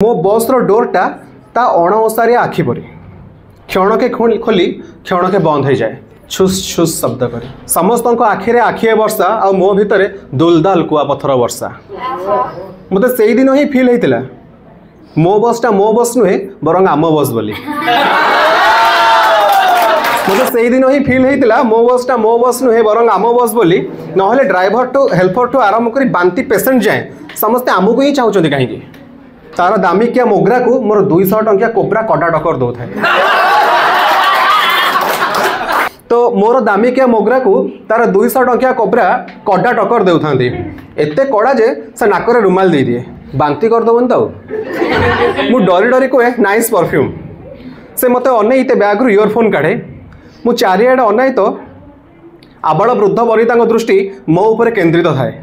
मो बस डोरटा ता अणओसारिया आखि परी क्षण के खोली क्षण के बंद हो जाए छुस छुस शब्द कर समस्त आखिरे आखिए वर्षा आ मो भितर दुलदाल कुआ पथर वर्षा मत से दिन ही फिल होता मो बसटा मो बस नुहे बरং आम बस बोली मत से दिन ही फिल होता मो बसटा मो बस नुहे बरং आम बस बोली ना ड्राइवर टू हेल्पर टू आरंभ कर बांती पेसेंट जाए समस्ते आमको ही चाहते कहीं तार दामिकिया मोगरा को मोर 200 टंकिया कोबरा कड़ा टक्कर दो था तो मोर दामिकिया मोगरा को तार 200 टंकिया कोबरा कड़ा टक्कर दे था एते कड़ा जे से नाकर रुमाल दे दिए बांती करदेवन तो मु डरी डरी कहे नाइस परफ्यूम से मत अनै बैग रु इयरफोन काढ़े मु चारिआडे अनै तो आबाल वृद्ध वनिता दृष्टि मो उपर केन्द्रित थाए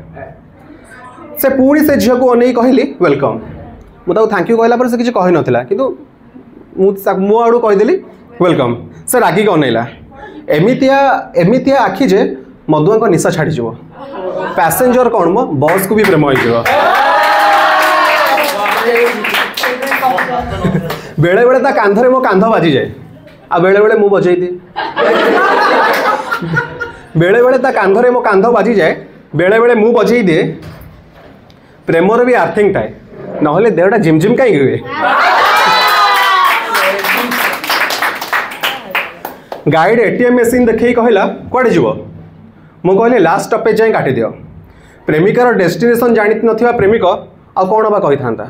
से पुणी से झील को अनै कहली वेलकम मुझे थैंक यू कहला से किसी कही नाला कि मो आड़ू कहीदेली वेलकम से रागिक अनैला एमितिया आखि जे मधुआ निशा छाड़ी पैसेंजर कौन मो बस को भी प्रेम हो बेले बेले कांधरे मो कांध बाजी जाए आ बेले बेले मु बजई दिए बेले बेले कांधरे मो कांध बाजी जाए बेले बेले मु बजई दिए प्रेमर भी आर्थिंग टाए नहले देहटा झिमझिम कहीं हुए गाइड एटीएम मशीन देखे कहला कड़े जीव मु कहली लास्ट स्टॉपेज जाए काटी दियो प्रेमिकार डेस्टिनेशन जानी नथिबा प्रेमिक आ कौन बा कही था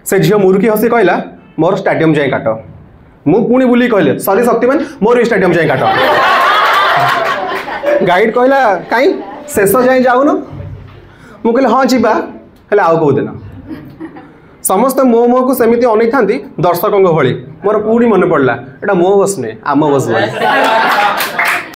से झील मुरुकी हसी कहला मोर स्टाडियम जाए काट मु पुणी बुली कहले सॉरी शक्तिमान मोर भी स्टाडियम जाए काट गाइड कहला कहीं शेष जाए जाऊन मु कहले हाँ जीवा हेले आउ कौ दिन समस्त मो मो को सेमती अनै था दर्शकों भली मोर पुणी मन पड़ला एटा मो बस नहीं आम बस